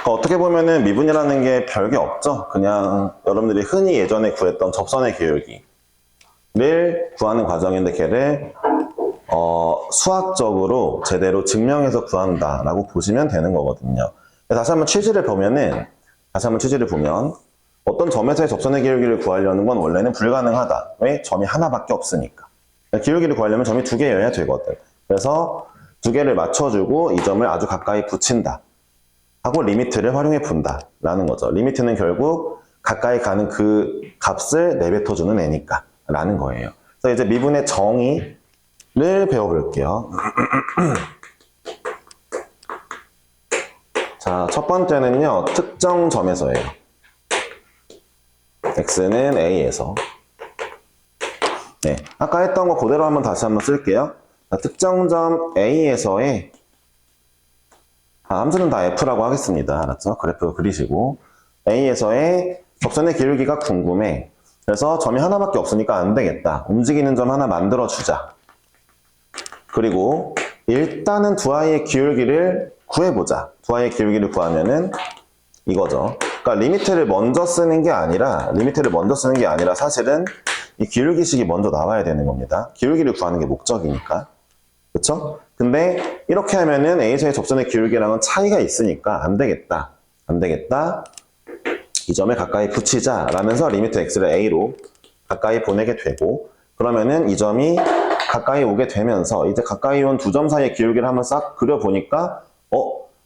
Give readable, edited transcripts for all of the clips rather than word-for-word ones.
어떻게 보면은 미분이라는 게 별게 없죠. 그냥 여러분들이 흔히 예전에 구했던 접선의 기울기를 구하는 과정인데 걔를 수학적으로 제대로 증명해서 구한다라고 보시면 되는 거거든요. 다시 한번 취지를 보면 어떤 점에서의 접선의 기울기를 구하려는 건 원래는 불가능하다. 왜? 점이 하나밖에 없으니까. 기울기를 구하려면 점이 두 개여야 되거든. 그래서 두 개를 맞춰주고 이 점을 아주 가까이 붙인다 하고 리미트를 활용해 본다 라는 거죠. 리미트는 결국 가까이 가는 그 값을 내뱉어주는 애니까 라는 거예요. 그래서 이제 미분의 정의를 배워볼게요. 자, 첫 번째는요, 특정 점에서예요. x는 a에서. 네, 아까 했던 거 그대로 다시 한번 쓸게요. 자, 특정 점 a에서의 함수는 다 f라고 하겠습니다. 알았죠? 그래프 그리시고 a에서의 접선의 기울기가 궁금해. 그래서 점이 하나밖에 없으니까 안 되겠다. 움직이는 점 하나 만들어주자. 그리고 일단은 두 아이의 기울기를 구해보자. 두 아이의 기울기를 구하면은 이거죠. 그러니까 리미트를 먼저 쓰는 게 아니라 사실은 이 기울기식이 먼저 나와야 되는 겁니다. 기울기를 구하는 게 목적이니까. 그쵸? 근데 이렇게 하면은 A에서의 접선의 기울기랑은 차이가 있으니까 안 되겠다. 이 점을 가까이 붙이자 라면서 리미트 x를 a로 가까이 보내게 되고, 그러면은 이 점이 가까이 오게 되면서 이제 가까이 온 두 점 사이의 기울기를 한번 싹 그려보니까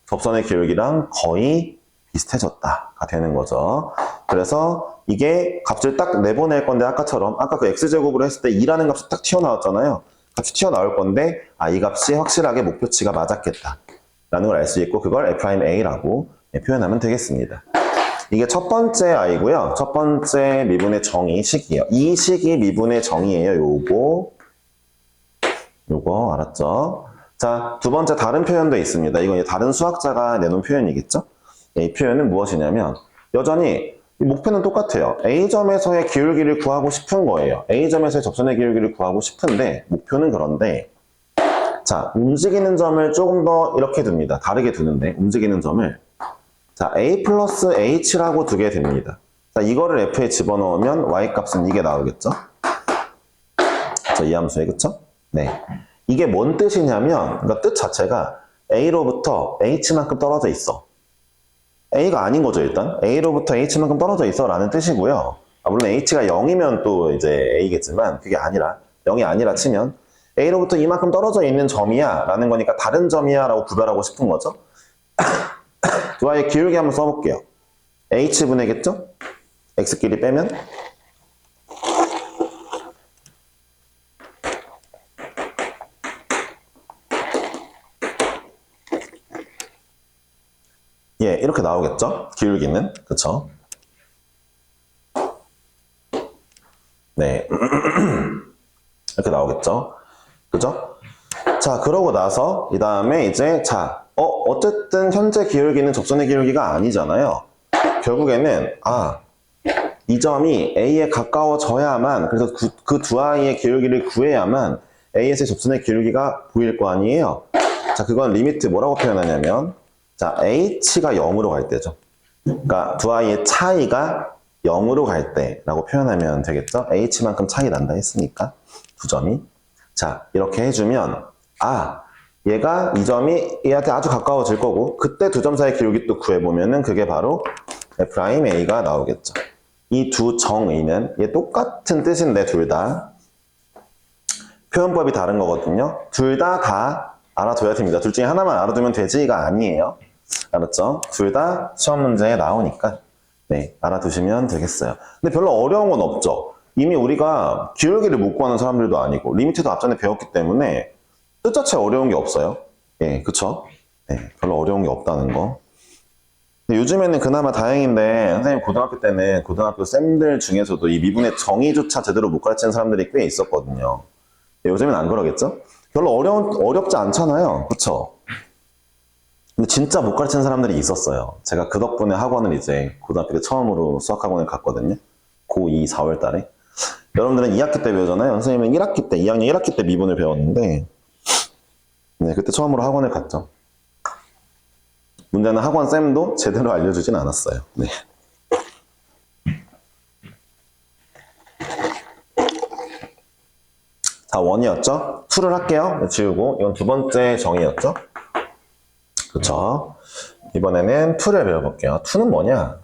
접선의 기울기랑 거의 비슷해졌다가 되는 거죠. 그래서 이게 값을 딱 내보낼 건데 아까 그 x제곱으로 했을 때 2라는 값이 딱 튀어나왔잖아요. 값이 튀어나올 건데 이 값이 확실하게 목표치가 맞았겠다 라는 걸 알 수 있고, 그걸 f'a라고 표현하면 되겠습니다. 이게 첫 번째 아이고요. 첫 번째 미분의 정의 식이에요. 이 식이 미분의 정의예요. 요거 알았죠? 자, 두 번째 다른 표현도 있습니다. 이건 다른 수학자가 내놓은 표현이겠죠? 이 표현은 무엇이냐면 여전히 목표는 똑같아요. A점에서의 기울기를 구하고 싶은 거예요. A점에서의 접선의 기울기를 구하고 싶은데 목표는 그런데, 자, 움직이는 점을 조금 더 이렇게 둡니다. 다르게 두는데 움직이는 점을 자, a 플러스 h라고 두게 됩니다. 자, 이거를 f에 집어넣으면 y값은 이게 나오겠죠? 자, 이 함수에, 그쵸? 네. 이게 뭔 뜻이냐면, 그러니까 뜻 자체가 a로부터 h만큼 떨어져 있어. a가 아닌 거죠, 일단. a로부터 h만큼 떨어져 있어 라는 뜻이고요. 물론 h가 0이면 또 이제 a겠지만, 그게 아니라, 0이 아니라 치면, a로부터 이만큼 떨어져 있는 점이야 라는 거니까 다른 점이야 라고 구별하고 싶은 거죠. 두 아이의 기울기 한번 써볼게요. h분의겠죠? x끼리 빼면 이렇게 나오겠죠? 기울기는. 그쵸? 네. 이렇게 나오겠죠? 그죠? 자, 그러고 나서 이 다음에 이제 어쨌든 현재 기울기는 접선의 기울기가 아니잖아요. 결국에는 이 점이 A에 가까워져야만, 그래서 그 두 아이의 기울기를 구해야만 A에서의 접선의 기울기가 보일 거 아니에요. 자, 그건 리미트 뭐라고 표현하냐면, 자, H가 0으로 갈 때죠. 그러니까 두 아이의 차이가 0으로 갈 때라고 표현하면 되겠죠. H만큼 차이 난다 했으니까 두 점이. 자, 이렇게 해주면 얘가 이 점이 얘한테 아주 가까워질 거고, 그때 두 점 사이의 기울기 또 구해보면은 그게 바로 f'a가 나오겠죠. 이 두 정의는 똑같은 뜻인데 둘 다 표현법이 다른 거거든요. 둘 다 알아둬야 됩니다. 둘 중에 하나만 알아두면 되지가 아니에요. 알았죠? 둘 다 시험 문제에 나오니까 알아두시면 되겠어요. 근데 별로 어려운 건 없죠. 이미 우리가 기울기를 못 구하는 사람들도 아니고 리미트도 앞전에 배웠기 때문에 뜻 자체에 어려운 게 없어요. 그쵸? 별로 어려운 게 없다는 거. 근데 요즘에는 그나마 다행인데, 선생님 고등학교 때는 고등학교 쌤들 중에서도 이 미분의 정의조차 제대로 못 가르치는 사람들이 꽤 있었거든요. 요즘엔 안 그러겠죠? 별로 어렵지 않잖아요. 그쵸? 근데 진짜 못 가르치는 사람들이 있었어요. 제가 그 덕분에 학원을 이제 고등학교 때 처음으로 수학학원을 갔거든요. 고2 4월 달에. 여러분들은 2학기 때 배우잖아요. 선생님은 1학기 때, 2학년 1학기 때 미분을 배웠는데, 그때 처음으로 학원을 갔죠. 문제는 학원쌤도 제대로 알려주진 않았어요. 네. 자, 1이었죠? 2를 할게요. 지우고. 이건 두 번째 정의였죠? 그쵸? 이번에는 2를 배워볼게요. 2는 뭐냐?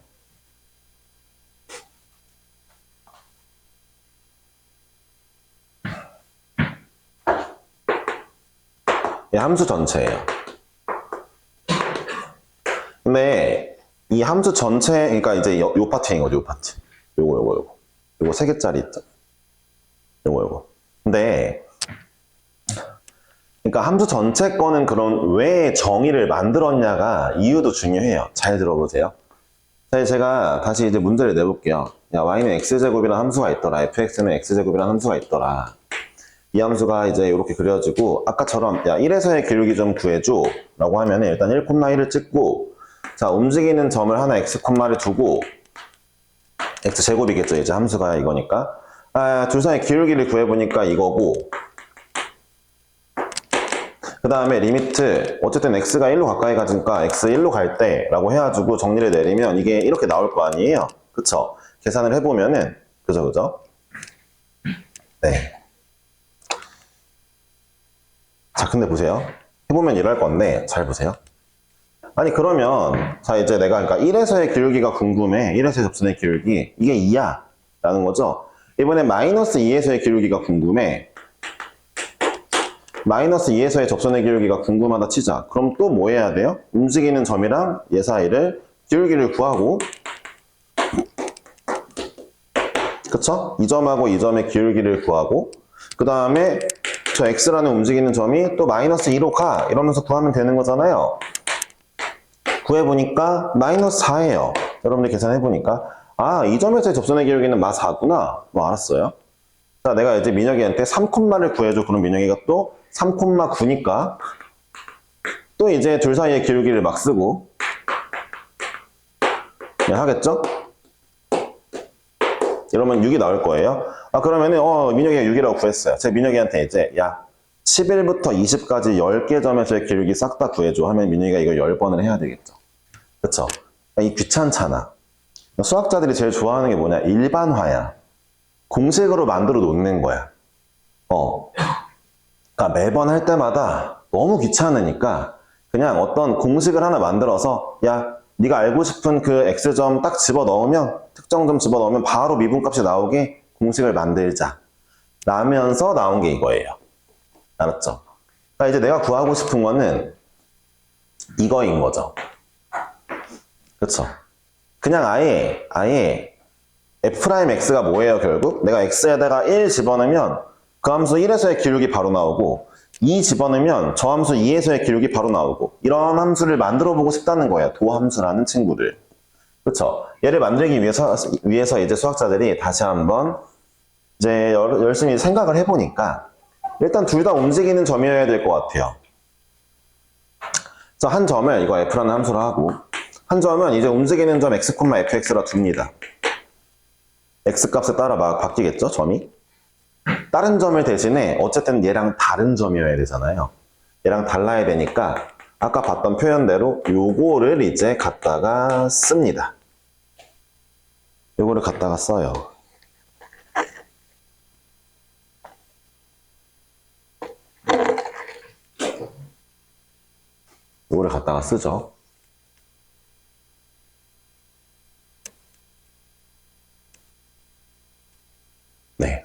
이 함수 전체예요. 근데 이 함수 전체, 그러니까 이제 요 파트인 거죠, 요 파트. 요거 3개짜리 있죠? 요거. 근데 그러니까 함수 전체 거는 그런 왜 정의를 만들었냐가 이유도 중요해요. 잘 들어보세요. 자, 제가 다시 이제 문제를 내볼게요. 야, y는 x제곱이라는 함수가 있더라. fx는 x제곱이라는 함수가 있더라. 이 함수가 이제 이렇게 그려지고 아까처럼 야 1에서의 기울기 좀 구해줘 라고 하면 일단 1,1을 찍고 자 움직이는 점을 하나 x,를 두고 x제곱이겠죠. 이제 함수가 이거니까 둘 사이의 기울기를 구해보니까 이거고 그 다음에 리미트 어쨌든 x가 1로 가까이 가니까 x 1로 갈 때 라고 해가지고 정리를 내리면 이게 이렇게 나올 거 아니에요. 그쵸? 계산을 해보면은 그죠? 네. 자, 근데 보세요. 해보면 이럴 건데, 잘 보세요. 아니, 그러면, 자, 이제 내가, 그러니까 1에서의 기울기가 궁금해. 1에서의 접선의 기울기. 이게 2야. 라는 거죠. 이번에 마이너스 2에서의 기울기가 궁금해. 마이너스 2에서의 접선의 기울기가 궁금하다 치자. 그럼 또 뭐 해야 돼요? 움직이는 점이랑 얘 사이를 기울기를 구하고, 그쵸? 이 점하고 이 점의 기울기를 구하고, 그 다음에 저 x라는 움직이는 점이 또 마이너스 2로 가 이러면서 구하면 되는 거잖아요. 구해보니까 마이너스 4예요. 여러분들 계산해보니까 아, 이 점에서의 접선의 기울기는 마 4구나. 뭐 알았어요. 자, 내가 이제 민혁이한테 3콤마를 구해줘. 그럼 민혁이가 또 3,9니까 또 이제 둘 사이의 기울기를 막 쓰고 네, 하겠죠? 이러면 6이 나올 거예요. 아, 그러면은, 민혁이가 6이라고 구했어요. 제가 민혁이한테 이제, 야, 11부터 20까지 10개 점에서의 기울기 싹 다 구해줘. 하면 민혁이가 이거 10번을 해야 되겠죠. 그쵸? 이 귀찮잖아. 수학자들이 제일 좋아하는 게 뭐냐? 일반화야. 공식으로 만들어 놓는 거야. 그러니까 매번 할 때마다 너무 귀찮으니까 그냥 어떤 공식을 하나 만들어서, 야, 네가 알고 싶은 그 x점 딱 집어넣으면 특정점 집어넣으면 바로 미분값이 나오게 공식을 만들자 라면서 나온 게 이거예요. 알았죠? 그러니까 이제 내가 구하고 싶은 거는 이거인 거죠. 그쵸? 그냥 아예 f'x가 뭐예요? 결국 내가 x에다가 1 집어넣으면 그 함수 1에서의 기울기 바로 나오고 2 집어넣으면 저 함수 2에서의 기울기 바로 나오고 이런 함수를 만들어 보고 싶다는 거예요. 도함수라는 친구를. 그쵸? 얘를 만들기 위해서 이제 수학자들이 다시 한번 이제 열심히 생각을 해보니까 일단 둘 다 움직이는 점이어야 될 것 같아요. 그래서 한 점을 이거 f라는 함수로 하고 한 점은 이제 움직이는 점 x, fx라 둡니다. x 값에 따라 막 바뀌겠죠? 점이? 다른 점을 대신에 어쨌든 얘랑 다른 점이어야 되잖아요. 얘랑 달라야 되니까 아까 봤던 표현대로 요거를 이제 갖다가 씁니다. 요거를 갖다가 써요. 요거를 갖다가 쓰죠. 네.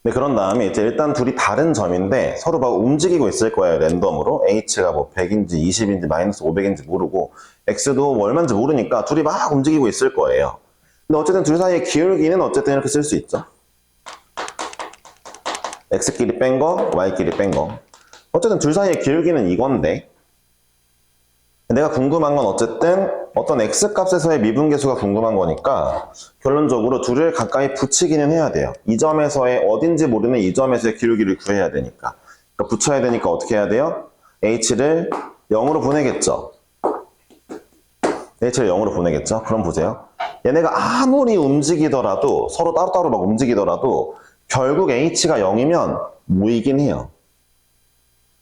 네, 그런 다음에 이제 일단 둘이 다른 점인데 서로 막 움직이고 있을 거예요. 랜덤으로. h가 뭐 100인지 20인지 마이너스 500인지 모르고 x도 뭐 얼마인지 모르니까 둘이 막 움직이고 있을 거예요. 근데 어쨌든 둘 사이의 기울기는 어쨌든 이렇게 쓸 수 있죠. x끼리 뺀 거, y끼리 뺀 거. 어쨌든 둘 사이의 기울기는 이건데 내가 궁금한 건 어쨌든 어떤 x값에서의 미분계수가 궁금한 거니까 결론적으로 둘을 가까이 붙이기는 해야 돼요. 이 점에서의 어딘지 모르는 이 점에서의 기울기를 구해야 되니까. 그러니까 붙여야 되니까 어떻게 해야 돼요? h를 0으로 보내겠죠. h를 0으로 보내겠죠. 그럼 보세요. 얘네가 아무리 움직이더라도 서로 따로따로 막 움직이더라도 결국 h가 0이면 모이긴 해요.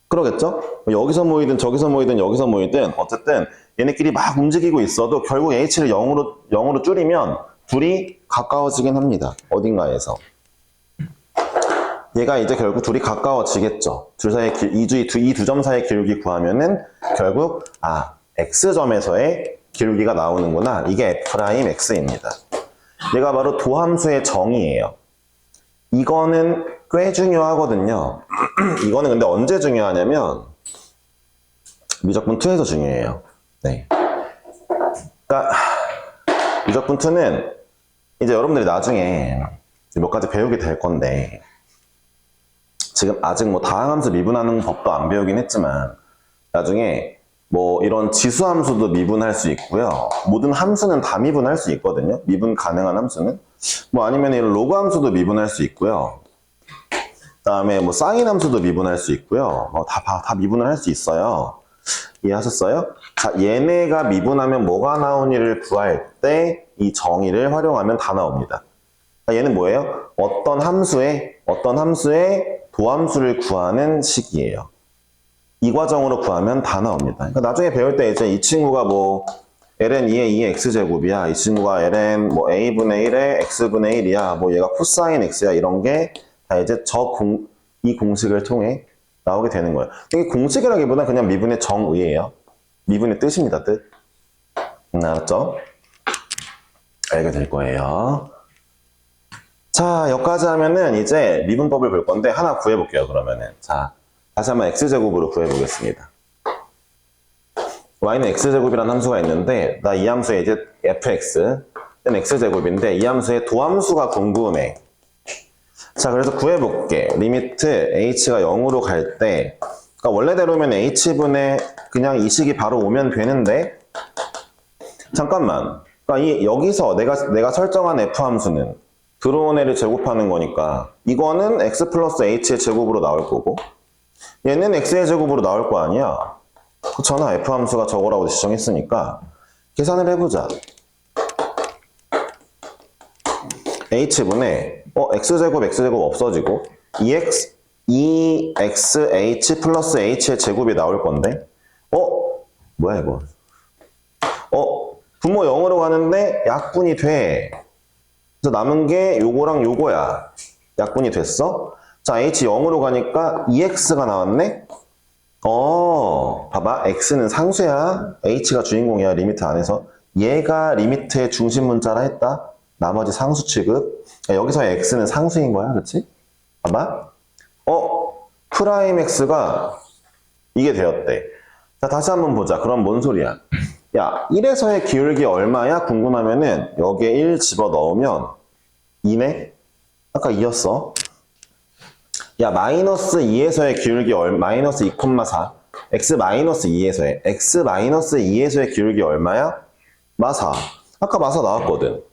그러겠죠? 여기서 모이든 저기서 모이든 여기서 모이든 어쨌든 얘네끼리 막 움직이고 있어도 결국 h를 0으로 줄이면 둘이 가까워지긴 합니다. 어딘가에서. 얘가 이제 결국 둘이 가까워지겠죠. 둘 사이의 이 두 점 사이의 기울기 구하면은 결국 x점에서의 기울기가 나오는구나. 이게 f'x입니다. 얘가 바로 도함수의 정의예요. 이거는 꽤 중요하거든요. 이거는 근데 언제 중요하냐면 미적분 2에서 중요해요. 네. 그러니까 미적분 2는 이제 여러분들이 나중에 몇 가지 배우게 될 건데 지금 아직 뭐 다항함수 미분하는 법도 안 배우긴 했지만 나중에 뭐 이런 지수함수도 미분할 수 있고요. 모든 함수는 다 미분할 수 있거든요. 미분 가능한 함수는. 뭐 아니면 이런 로그 함수도 미분할 수 있고요. 그다음에 뭐 사인 함수도 미분할 수 있고요. 다 미분을 할 수 있어요. 이해하셨어요? 자, 얘네가 미분하면 뭐가 나오니를 구할 때 이 정의를 활용하면 다 나옵니다. 자, 얘는 뭐예요? 어떤 함수의 도함수를 구하는 식이에요. 이 과정으로 구하면 다 나옵니다. 그러니까 나중에 배울 때 이제 이 친구가 뭐 ln 2의 2의 x제곱이야. 이 친구가 ln 뭐 a분의 1의 x분의 1이야. 뭐 얘가 코사인 x야. 이런 게 다 이제 이 공식을 통해 나오게 되는 거예요. 이게 공식이라기보다 그냥 미분의 정의예요. 미분의 뜻입니다. 뜻. 알았죠? 알게 될 거예요. 자, 여기까지 하면은 이제 미분법을 볼 건데 하나 구해볼게요. 그러면은 자, 다시 한번 x제곱으로 구해보겠습니다. y는 x제곱이라는 함수가 있는데 나 이 함수에 이제 fx x제곱인데 이 함수의 도함수가 궁금해. 자, 그래서 구해볼게. 리미트 h가 0으로 갈 때 그러니까 원래대로면 h분의 그냥 이 식이 바로 오면 되는데 잠깐만. 그러니까 여기서 내가 설정한 f 함수는 들어온 애를 제곱하는 거니까 이거는 x 플러스 h의 제곱으로 나올 거고 얘는 x의 제곱으로 나올 거 아니야. 그렇잖아. f함수가 저거라고 지정했으니까 계산을 해보자. h분의 x제곱 없어지고 2xh 플러스 h의 제곱이 나올 건데 뭐야 이거. 분모 0으로 가는데 약분이 돼. 그래서 남은 게 요거랑 요거야. 약분이 됐어? 자, h 0으로 가니까 2x가 나왔네? 봐봐. x는 상수야. h가 주인공이야. 리미트 안에서. 얘가 리미트의 중심 문자라 했다. 나머지 상수 취급. 여기서의 x는 상수인 거야. 그치? 봐봐. 프라임 x가 이게 되었대. 자, 다시 한번 보자. 그럼 뭔 소리야? 야, 1에서의 기울기 얼마야? 궁금하면은 여기에 1 집어넣으면 2네? 아까 2였어. 야, 마이너스 2에서의 기울기 마이너스 2,4. x 마이너스 2에서의 기울기 얼마야? 마사. 아까 마사 나왔거든.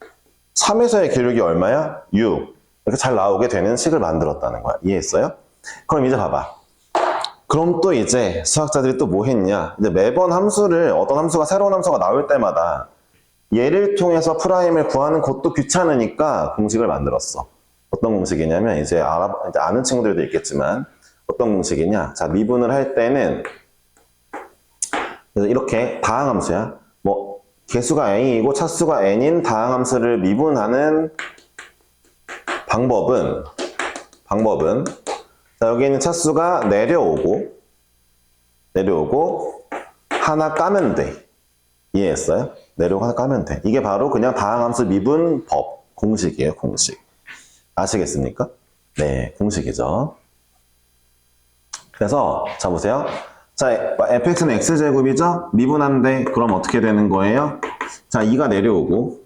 3에서의 기울기 얼마야? 6. 이렇게 잘 나오게 되는 식을 만들었다는 거야. 이해했어요? 그럼 이제 봐봐. 그럼 또 이제 수학자들이 또 뭐 했냐? 이제 매번 어떤 함수가 새로운 함수가 나올 때마다 얘를 통해서 프라임을 구하는 것도 귀찮으니까 공식을 만들었어. 어떤 공식이냐면 이제 아는 친구들도 있겠지만 어떤 공식이냐? 자, 미분을 할 때는 이렇게 다항함수야. 뭐 개수가 n이고 차수가 n인 다항함수를 미분하는 방법은 자, 여기 있는 차수가 내려오고 하나 까면 돼. 이해했어요? 내려오고 하나 까면 돼. 이게 바로 그냥 다항함수 미분법 공식이에요. 공식. 아시겠습니까? 네, 공식이죠. 그래서 자 보세요. 자, fx는 x제곱이죠? 미분한데 그럼 어떻게 되는 거예요? 자, 2가 내려오고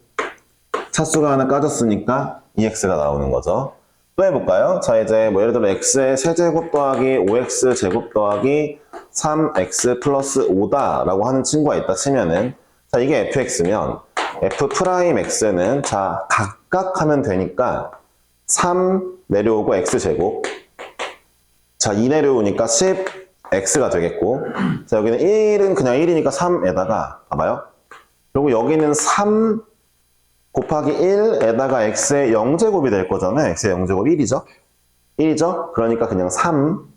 차수가 하나 까졌으니까 2x가 나오는 거죠. 또 해볼까요? 자, 이제 뭐 예를 들어 x의 세제곱 더하기 5x 제곱 더하기 3x 플러스 5다 라고 하는 친구가 있다 치면은 자, 이게 fx면 f'x는 자, 각각 하면 되니까 3 내려오고 x제곱 자, 2 내려오니까 10x가 되겠고 자, 여기는 1은 그냥 1이니까 3에다가 봐봐요. 그리고 여기는 3 곱하기 1에다가 x의 0제곱이 될 거잖아요. x의 0제곱 1이죠. 1이죠? 그러니까 그냥 3.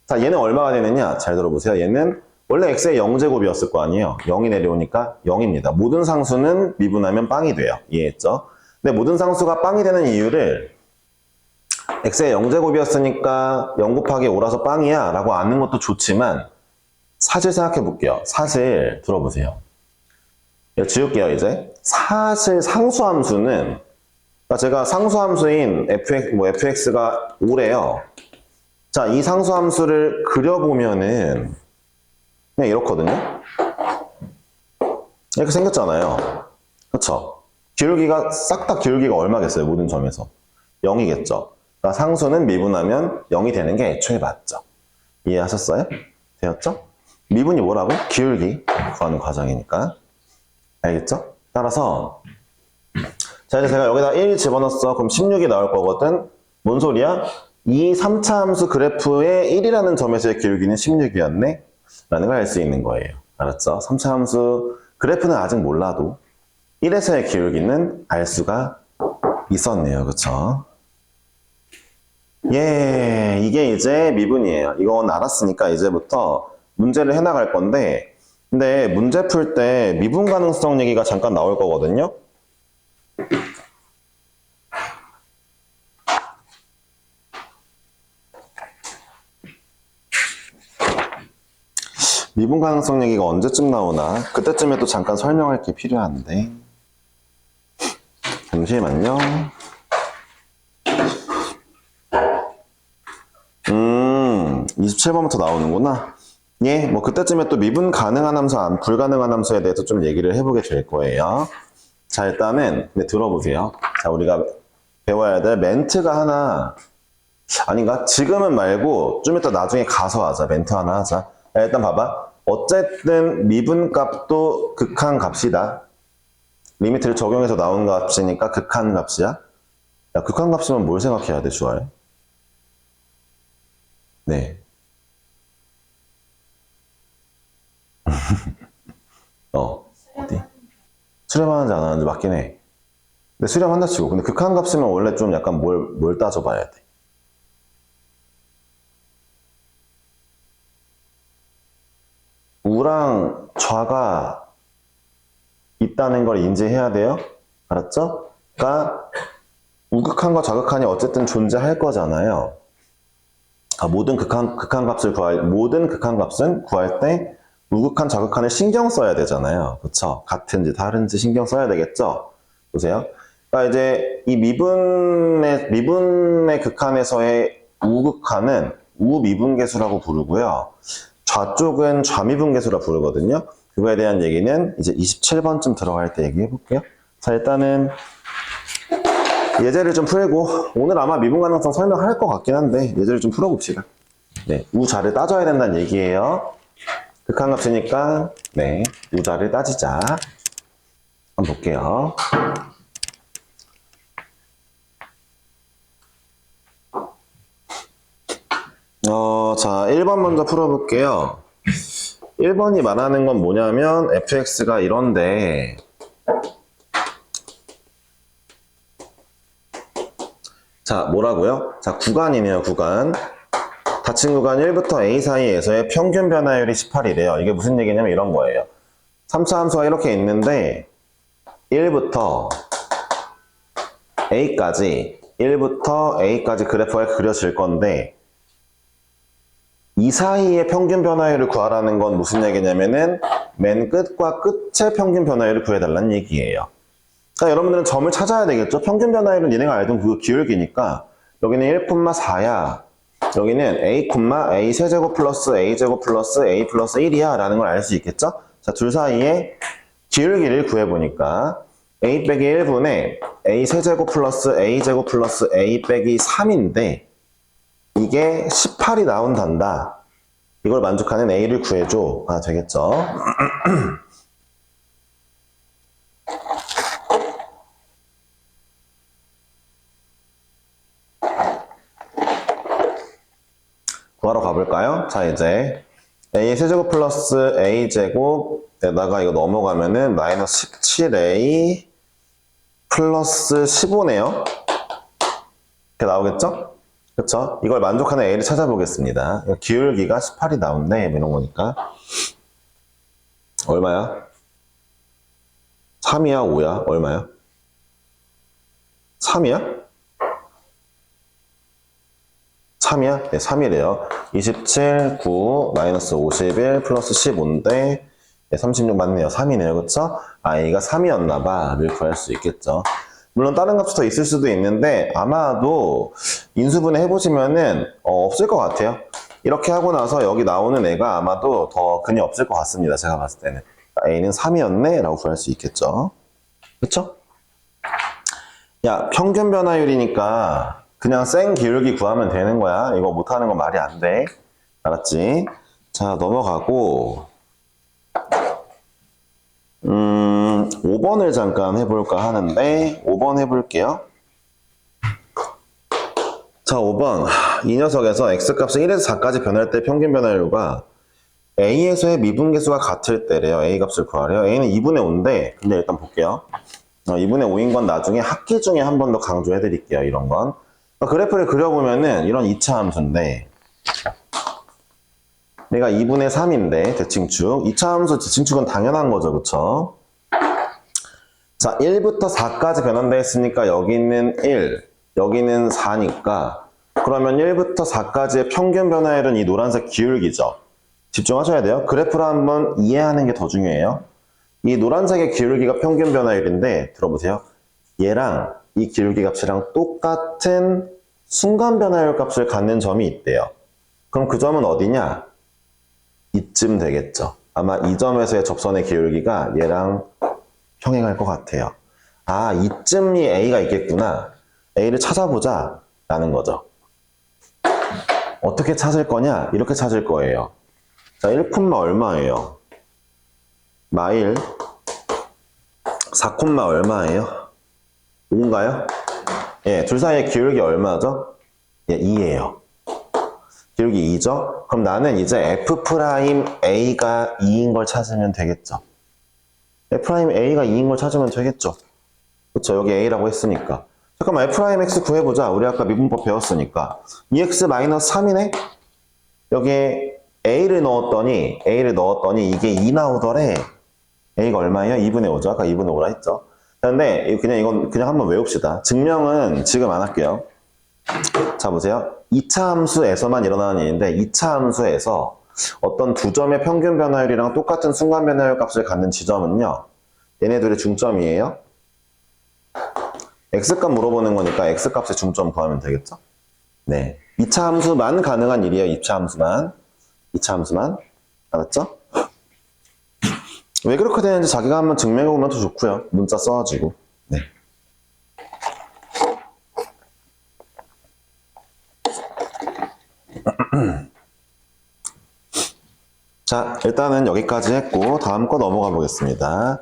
자, 얘는 얼마가 되느냐? 잘 들어보세요. 얘는 원래 x의 0제곱이었을 거 아니에요? 0이 내려오니까 0입니다. 모든 상수는 미분하면 빵이 돼요. 이해했죠? 근데 모든 상수가 빵이 되는 이유를 x의 0제곱이었으니까 0 곱하기 5라서 빵이야 라고 아는 것도 좋지만 사실 생각해 볼게요. 사실 들어보세요. 지울게요 이제. 사실 상수함수는 그러니까 제가 상수함수인 fx가 5래요. 자, 이 상수함수를 그려보면은 그냥 이렇거든요. 이렇게 생겼잖아요. 그쵸? 기울기가 싹 다 기울기가 얼마겠어요? 모든 점에서 0이겠죠. 그러니까 상수는 미분하면 0이 되는 게 애초에 맞죠. 이해하셨어요? 되었죠? 미분이 뭐라고? 기울기 구하는 과정이니까. 알겠죠? 따라서 자, 이제 제가 여기다 1 집어넣었어. 그럼 16이 나올 거거든. 뭔 소리야? 이 3차 함수 그래프의 1이라는 점에서의 기울기는 16이었네? 라는 걸 알 수 있는 거예요. 알았죠? 3차 함수 그래프는 아직 몰라도 1에서의 기울기는 알 수가 있었네요. 그쵸? 예, 이게 이제 미분이에요. 이건 알았으니까 이제부터 문제를 해나갈 건데, 근데 문제 풀 때 미분 가능성 얘기가 잠깐 나올 거거든요. 미분 가능성 얘기가 언제쯤 나오나? 그때쯤에 또 잠깐 설명할 게 필요한데. 잠시만요. 27번부터 나오는구나. 예, 뭐 그때쯤에 또 미분 가능한 함수, 불가능한 함수에 대해서 좀 얘기를 해보게 될 거예요. 자, 일단은 들어보세요. 자, 우리가 배워야 될 멘트가 하나, 아닌가? 지금은 말고 좀 이따 나중에 가서 하자. 멘트 하나 하자. 자, 일단 봐봐. 어쨌든 미분값도 극한값이다. 리미트를 적용해서 나온 값이니까 극한값이야. 야, 극한값이면 뭘 생각해야 돼, 주알? 네. 어디? 수렴하는지 안 하는지 맞긴 해. 근데 수렴한다 치고. 근데 극한값이면 원래 좀 약간 뭘 따져봐야 돼. 우랑 좌가 있다는 걸 인지해야 돼요. 알았죠? 그러니까 우극한과 좌극한이 어쨌든 존재할 거잖아요. 모든 극한값은 구할 때 우극한, 좌극한을 신경 써야 되잖아요. 그쵸? 같은지 다른지 신경 써야 되겠죠? 보세요. 그러니까 이제 이 미분의 극한에서의 우극한은 우미분계수라고 부르고요. 좌쪽은 좌미분계수라 부르거든요. 그거에 대한 얘기는 이제 27번쯤 들어갈 때 얘기해 볼게요. 자, 일단은 예제를 좀 풀고, 오늘 아마 미분 가능성 설명할 것 같긴 한데 예제를 좀 풀어봅시다. 네, 우좌를 따져야 된다는 얘기예요. 극한값이니까 네, 우좌를 따지자. 한번 볼게요. 자, 1번 먼저 풀어볼게요. 1번이 말하는 건 뭐냐면 fx가 이런데 자, 뭐라고요? 자, 구간이네요, 구간. 닫힌 구간 1부터 a 사이에서의 평균 변화율이 18이래요. 이게 무슨 얘기냐면 이런 거예요. 3차 함수가 이렇게 있는데 1부터 a까지 그래프가 그려질 건데 이 사이의 평균 변화율을 구하라는 건 무슨 얘기냐면은 맨 끝과 끝의 평균 변화율을 구해달라는 얘기예요. 그러니까 여러분들은 점을 찾아야 되겠죠? 평균 변화율은 얘네가 알던 그 기울기니까 여기는 1,4야. 여기는 a, 세제곱 플러스 a제곱 플러스 a 플러스 1이야 라는 걸 알 수 있겠죠? 자, 둘 사이의 기울기를 구해보니까 a 빼기 1분의 a 세제곱 플러스 a제곱 플러스 a 빼기 3인데 이게 18이 나온단다. 이걸 만족하는 a를 구해줘가 되겠죠? 구하러 가볼까요? 자, 이제 a 세제곱 플러스 a제곱에다가 이거 넘어가면은 마이너스 17a 플러스 15네요. 이렇게 나오겠죠? 그쵸? 이걸 만족하는 A를 찾아보겠습니다. 기울기가 18이 나온대. 이런 거니까. 얼마야? 3이야? 5야? 얼마야? 3이야? 3이야? 네, 3이래요. 27, 9, 마이너스 51, 플러스 15인데, 네, 36 맞네요. 3이네요. 그쵸? A가 3이었나봐.를 구할 수 있겠죠. 물론 다른 값이 더 있을 수도 있는데, 아마도 인수분해 해보시면은, 없을 것 같아요. 이렇게 하고 나서 여기 나오는 애가 아마도 더 근이 없을 것 같습니다. 제가 봤을 때는. A는 3이었네? 라고 구할 수 있겠죠. 그쵸? 야, 평균 변화율이니까 그냥 생 기울기 구하면 되는 거야. 이거 못하는 건 말이 안 돼. 알았지? 자, 넘어가고 5번을 잠깐 해볼까 하는데 5번 해볼게요. 자, 5번. 이 녀석에서 x값이 1에서 4까지 변할 때 평균 변화율과 a에서의 미분계수가 같을 때래요. a 값을 구하래요. a는 2분의 5인데 근데 일단 볼게요. 2분의 5인 건 나중에 학기 중에 한 번 더 강조해 드릴게요. 이런 건. 그래프를 그려보면은 이런 2차 함수인데 얘가 2분의 3인데 대칭축. 2차 함수 대칭축은 당연한 거죠. 그쵸? 자, 1부터 4까지 변한다 했으니까 여기는 1, 여기는 4니까 그러면 1부터 4까지의 평균 변화율은 이 노란색 기울기죠. 집중하셔야 돼요. 그래프를 한번 이해하는 게 더 중요해요. 이 노란색의 기울기가 평균 변화율인데 들어보세요. 얘랑 이 기울기 값이랑 똑같은 순간 변화율 값을 갖는 점이 있대요. 그럼 그 점은 어디냐? 이쯤 되겠죠. 아마 이 점에서의 접선의 기울기가 얘랑 평행할 것 같아요. 아, 이쯤이 A가 있겠구나. A를 찾아보자 라는 거죠. 어떻게 찾을 거냐? 이렇게 찾을 거예요. 자, 1, 얼마예요? 마일 4, 얼마예요? 5인가요? 예, 둘 사이의 기울기 얼마죠? 예, 2예요. 기울기 2죠? 그럼 나는 이제 F'A가 2인 걸 찾으면 되겠죠. F'A가 2인 걸 찾으면 되겠죠. 그쵸? 여기 A라고 했으니까. 잠깐만, F'X 구해보자. 우리 아까 미분법 배웠으니까. 2x-3이네? 여기에 A를 넣었더니 이게 2 나오더래. A가 얼마예요? 2분의 5죠. 아까 2분의 5라 했죠. 그런데 이건 그냥 한번 외웁시다. 증명은 지금 안 할게요. 자, 보세요. 2차 함수에서만 일어나는 일인데 2차 함수에서 어떤 두 점의 평균 변화율이랑 똑같은 순간 변화율 값을 갖는 지점은요. 얘네들의 중점이에요. X값 물어보는 거니까 X값의 중점 구하면 되겠죠? 네. 2차 함수만 가능한 일이에요. 2차 함수만. 알았죠? 왜 그렇게 되는지 자기가 한번 증명해보면 더 좋고요. 문자 써가지고. 네. 자, 일단은 여기까지 했고 다음 거 넘어가 보겠습니다.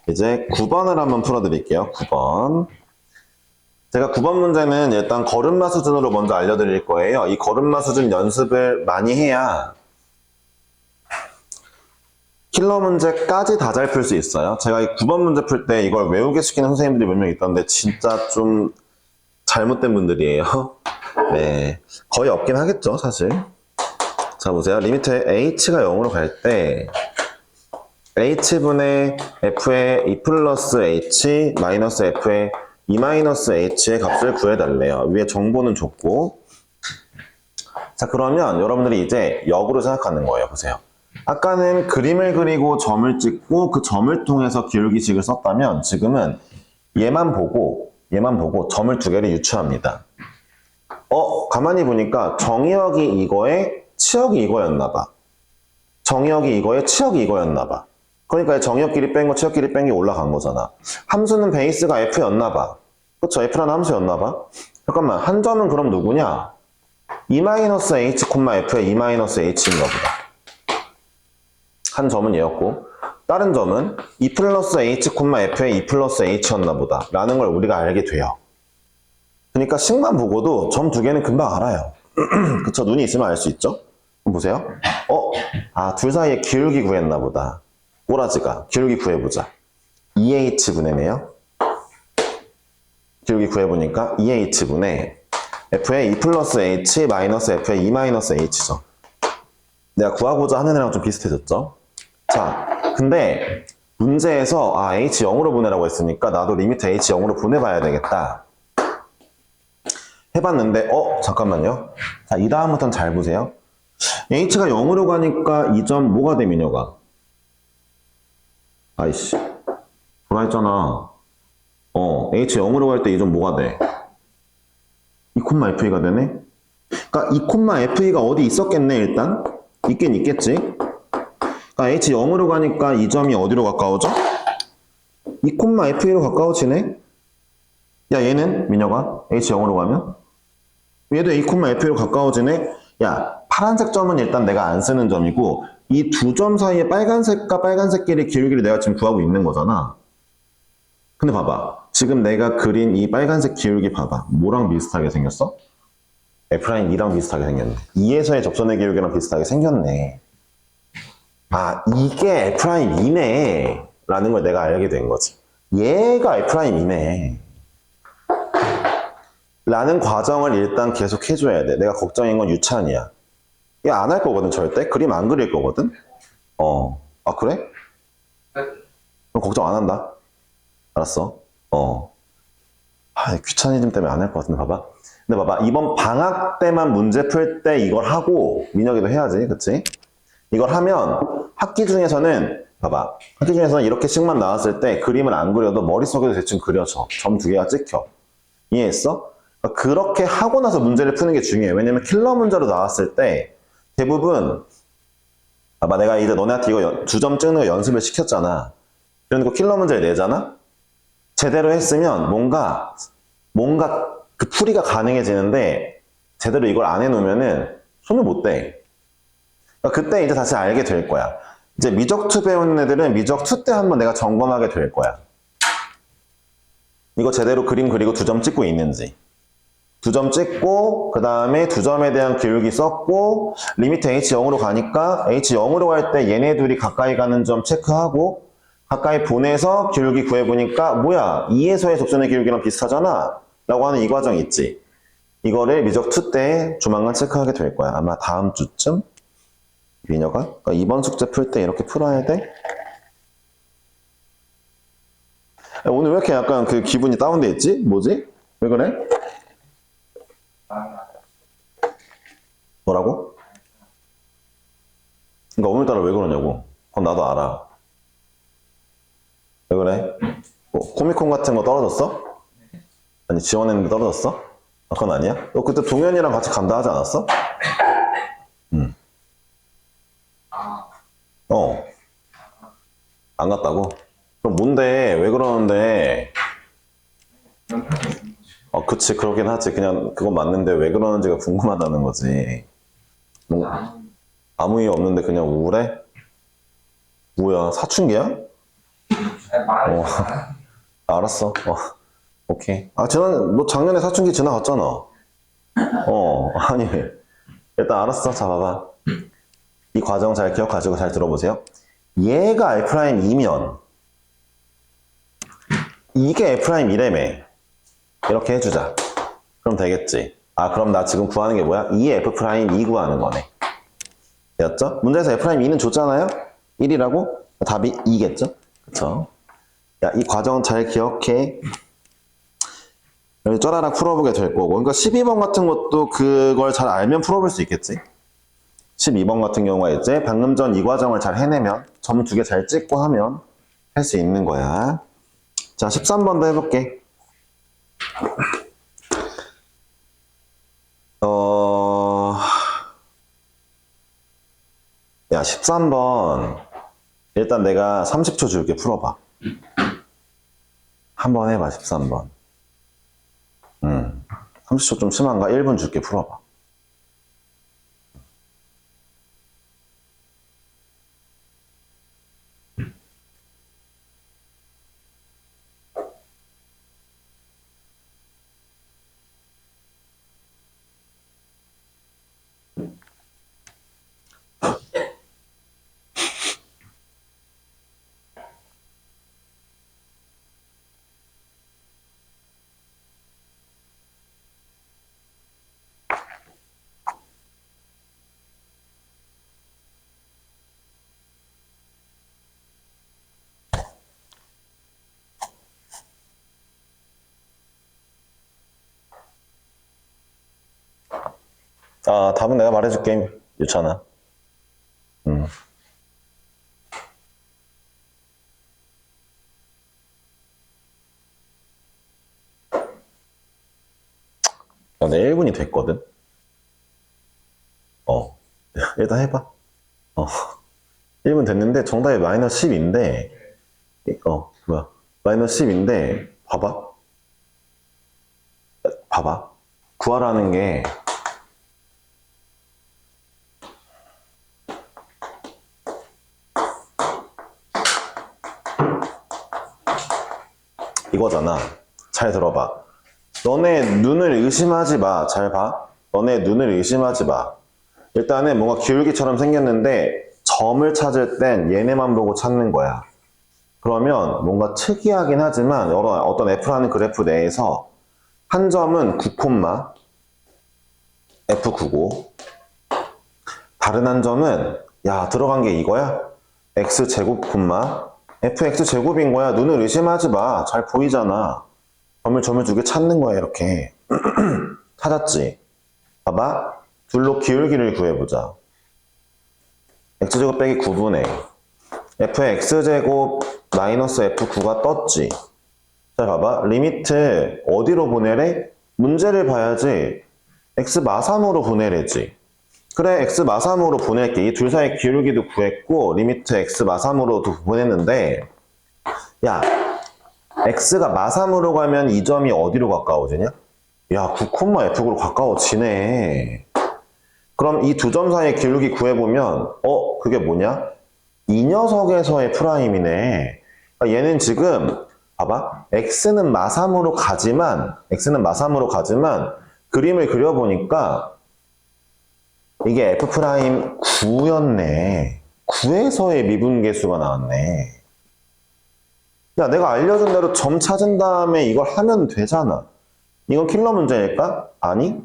이제 9번을 한번 풀어드릴게요. 9번. 제가 9번 문제는 일단 걸음마 수준으로 먼저 알려드릴 거예요. 이 걸음마 수준 연습을 많이 해야 킬러 문제까지 다 잘 풀 수 있어요. 제가 이 9번 문제 풀 때 이걸 외우게 시키는 선생님들이 몇 명 있던데 진짜 좀 잘못된 분들이에요. 네, 거의 없긴 하겠죠, 사실. 자, 보세요. 리미트 h가 0으로 갈 때 h분의 f의 2 플러스 h 마이너스 f의 2 마이너스 h의 값을 구해달래요. 위에 정보는 줬고. 자, 그러면 여러분들이 이제 역으로 생각하는 거예요. 보세요. 아까는 그림을 그리고 점을 찍고 그 점을 통해서 기울기식을 썼다면 지금은 얘만 보고 점을 두 개를 유추합니다. 가만히 보니까 정의역이 이거에 치역이 이거였나 봐. 정의역이 이거에 치역이 이거였나 봐. 그러니까 정의역끼리 뺀 거 치역끼리 뺀 게 올라간 거잖아. 함수는 베이스가 f였나 봐. 그쵸? f라는 함수였나 봐. 잠깐만, 한 점은 그럼 누구냐? 2-h, f의 2-h인가 보다. 한 점은 얘였고 다른 점은 2 플러스 h, f의 2 플러스 h였나 보다 라는 걸 우리가 알게 돼요. 그러니까 식만 보고도 점 두 개는 금방 알아요. 그쵸? 눈이 있으면 알 수 있죠? 그럼 보세요. 둘 사이에 기울기 구했나 보다. 꼬라지가 기울기 구해보자. 2h 분의네요. 기울기 구해보니까 2h분의 f의 2 플러스 h 마이너스 f의 2 마이너스 h죠. 내가 구하고자 하는 애랑 좀 비슷해졌죠? 자, 근데 문제에서 h 0으로 보내라고 했으니까 나도 리미트 h 0으로 보내봐야 되겠다. 해봤는데 잠깐만요. 자, 이 다음부터는 잘 보세요. h가 0으로 가니까 이 점 뭐가 돼, 민혁아? 아이씨, 뭐라 했잖아. h 0으로 갈 때 이 점 뭐가 돼? 2,f가 되네? 그러니까 2,fe가 어디 있었겠네, 일단? 있긴 있겠지? 그러니까 h 0으로 가니까 이 점이 어디로 가까워져? 2,fe로 가까워지네? 야, 얘는, 민혁아, h 0으로 가면? 얘도 2,fe로 가까워지네? 야, 파란색 점은 일단 내가 안 쓰는 점이고, 이 두 점 사이에 빨간색과 빨간색끼리 기울기를 내가 지금 구하고 있는 거잖아. 근데 봐봐. 지금 내가 그린 이 빨간색 기울기 봐봐. 뭐랑 비슷하게 생겼어? F'E랑 비슷하게 생겼네. 2에서의 접선의 기울기랑 비슷하게 생겼네. 이게 F'E네. 라는 걸 내가 알게 된 거지. 얘가 F'E네. 라는 과정을 일단 계속 해줘야 돼. 내가 걱정인 건 유찬이야. 이거 안 할 거거든, 절대. 그림 안 그릴 거거든? 그래? 그럼 걱정 안 한다. 알았어. 귀차니즘 때문에 안 할 것 같은데, 봐봐. 근데 봐봐. 이번 방학 때만 문제 풀 때 이걸 하고, 민혁이도 해야지. 그치? 이걸 하면 학기 중에서는, 봐봐. 학기 중에서는 이렇게씩만 나왔을 때 그림을 안 그려도 머릿속에도 대충 그려져. 점 두 개가 찍혀. 이해했어? 그렇게 하고 나서 문제를 푸는 게 중요해. 왜냐면 킬러 문제로 나왔을 때 대부분, 봐봐. 내가 이제 너네한테 이거 두 점 찍는 거 연습을 시켰잖아. 그러니까 킬러 문제를 내잖아? 제대로 했으면 뭔가 그 풀이가 가능해지는데 제대로 이걸 안 해놓으면은 손을 못 대. 그러니까 그때 이제 다시 알게 될 거야. 이제 미적2 배우는 애들은 미적2 때 한번 내가 점검하게 될 거야. 이거 제대로 그림 그리고 두 점 찍고 있는지. 두 점 찍고 그 다음에 두 점에 대한 기울기 썼고 리미트 h 0으로 가니까 h 0으로 갈 때 얘네 둘이 가까이 가는 점 체크하고 가까이 보내서 기울기 구해보니까 뭐야 2에서의 접선의 기울기랑 비슷하잖아 라고 하는 이 과정 있지. 이거를 미적2 때 조만간 체크하게 될 거야. 아마 다음 주쯤 민혁아 그러니까 이번 숙제 풀 때 이렇게 풀어야 돼. 오늘 왜 이렇게 약간 그 기분이 다운돼 있지? 뭐지? 왜 그래? 뭐라고? 그러니까 오늘따라 왜 그러냐고. 그건 나도 알아. 왜 그래? 코미콘 같은 거 떨어졌어? 아니 지원했는데 떨어졌어? 그건 아니야? 너 그때 동현이랑 같이 간다 하지 않았어? 응. 안 갔다고? 그럼 뭔데? 왜 그러는데? 그치 그러긴 하지. 그냥 그건 맞는데 왜 그러는지가 궁금하다는 거지. 뭐, 아무 이유 없는데 그냥 우울해? 뭐야 사춘기야? 알았어. 오케이. 너 작년에 사춘기 지나갔잖아. 아니. 일단 알았어. 자, 봐봐. 이 과정 잘 기억하시고 잘 들어보세요. 얘가 F'이면 이게 F'이래매. 이렇게 해주자. 그럼 되겠지. 그럼 나 지금 구하는 게 뭐야? 2의 F'E 구하는 거네. 되었죠? 문제에서 F'E는 줬잖아요? 1이라고? 답이 2겠죠? 그쵸? 야, 이 과정 잘 기억해. 여기 쪼라락 풀어보게 될 거고. 그러니까 12번 같은 것도 그걸 잘 알면 풀어볼 수 있겠지? 12번 같은 경우가 이제 방금 전 이 과정을 잘 해내면 점 두 개 잘 찍고 하면 할 수 있는 거야. 자, 13번도 해볼게. 야, 13번. 일단 내가 30초 줄게 풀어봐. 한번 해봐, 13번. 30초 좀 심한가? 1분 줄게 풀어봐. 아, 답은 내가 말해줄게, 유찬아. 내 1분이 됐거든? 일단 해봐. 1분 됐는데 정답이 마이너스 10인데, 마이너스 10인데, 봐봐. 구하라는 게, 이거잖아. 잘 들어봐. 너네 눈을 의심하지 마. 잘 봐. 너네 눈을 의심하지 마. 일단은 뭔가 기울기처럼 생겼는데 점을 찾을 땐 얘네만 보고 찾는 거야. 그러면 뭔가 특이하긴 하지만 어떤 F라는 그래프 내에서 한 점은 9, F9고 다른 한 점은 야 들어간 게 이거야? X제곱, FX제곱인 거야. 눈을 의심하지 마. 잘 보이잖아. 점을 두 개 찾는 거야 이렇게. 찾았지? 봐봐. 둘로 기울기를 구해보자. X제곱 빼기 9분의 FX제곱 마이너스 F9가 떴지. 자 봐봐. 리미트 어디로 보내래? 문제를 봐야지. X 마삼으로 보내래지. 그래 X 마삼으로 보낼게. 이 둘 사이 기울기도 구했고 리미트 X 마삼으로도 보냈는데 야 X가 마삼으로 가면 이 점이 어디로 가까워지냐? 야 9,F로 가까워지네. 그럼 이 두 점 사이의 기울기 구해보면 그게 뭐냐? 이 녀석에서의 프라임이네. 그러니까 얘는 지금 봐봐. X는 마삼으로 가지만 그림을 그려보니까 이게 F'9였네. 9에서의 미분계수가 나왔네. 야, 내가 알려준 대로 점 찾은 다음에 이걸 하면 되잖아. 이건 킬러 문제일까? 아니?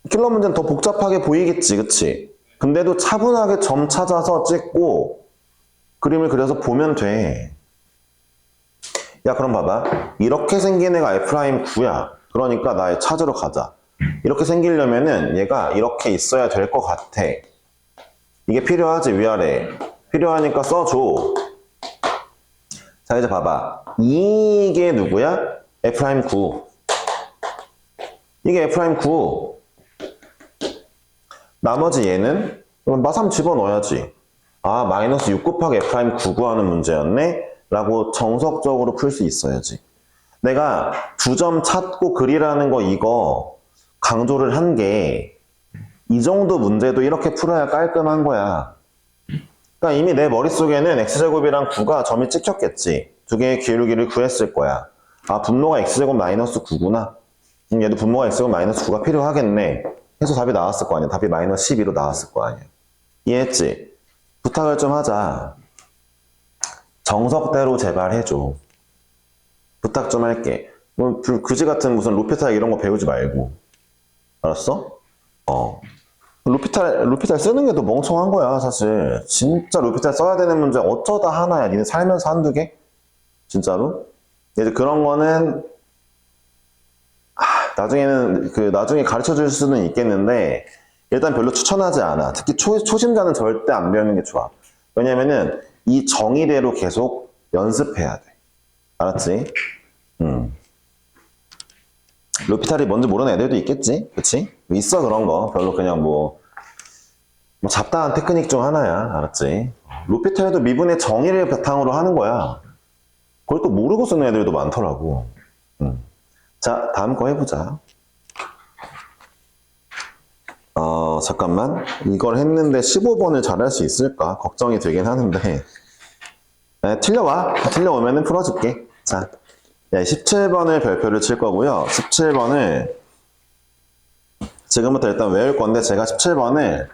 킬러 문제는 더 복잡하게 보이겠지, 그치? 근데도 차분하게 점 찾아서 찍고 그림을 그려서 보면 돼. 야, 그럼 봐봐. 이렇게 생긴 애가 F'9야. 그러니까 나 찾으러 가자. 이렇게 생기려면은 얘가 이렇게 있어야 될 것 같아. 이게 필요하지, 위아래. 필요하니까 써줘. 자, 이제 봐봐. 이게 누구야? F'9. 이게 F'9. 나머지 얘는 마삼 집어넣어야지. 아, 마이너스 6 곱하기 F'9 구하는 문제였네? 라고 정석적으로 풀 수 있어야지. 내가 두 점 찾고 그리라는 거 이거 강조를 한 게 이 정도 문제도 이렇게 풀어야 깔끔한 거야. 그러니까 이미 내 머릿속에는 X제곱이랑 9가 점이 찍혔겠지. 두 개의 기울기를 구했을 거야. 아, 분모가 X제곱 마이너스 9구나. 얘도 분모가 X제곱 마이너스 9가 필요하겠네. 해서 답이 나왔을 거 아니야. 답이 마이너스 12로 나왔을 거 아니야. 이해했지? 부탁을 좀 하자. 정석대로 제발 해줘. 부탁 좀 할게. 뭐 그지 같은 무슨 로피탈 이런 거 배우지 말고. 알았어? 로피탈 쓰는 게 더 멍청한 거야, 사실. 진짜 로피탈 써야 되는 문제 어쩌다 하나야. 니네 살면서 한두 개? 진짜로? 이제 그런 거는 나중에 가르쳐 줄 수는 있겠는데 일단 별로 추천하지 않아. 특히 초심자는 절대 안 배우는 게 좋아. 왜냐면은 이 정의대로 계속 연습해야 돼. 알았지? 로피탈이 뭔지 모르는 애들도 있겠지? 그치? 있어, 그런 거. 별로 그냥 뭐 잡다한 테크닉 중 하나야. 알았지? 로피탈도 미분의 정의를 바탕으로 하는 거야. 그걸 또 모르고 쓰는 애들도 많더라고. 자, 다음 거 해보자. 잠깐만. 이걸 했는데 15번을 잘할 수 있을까? 걱정이 되긴 하는데. 틀려오면은 풀어줄게. 자, 17번을 별표를 칠 거고요. 17번을 지금부터 일단 외울 건데 제가 17번을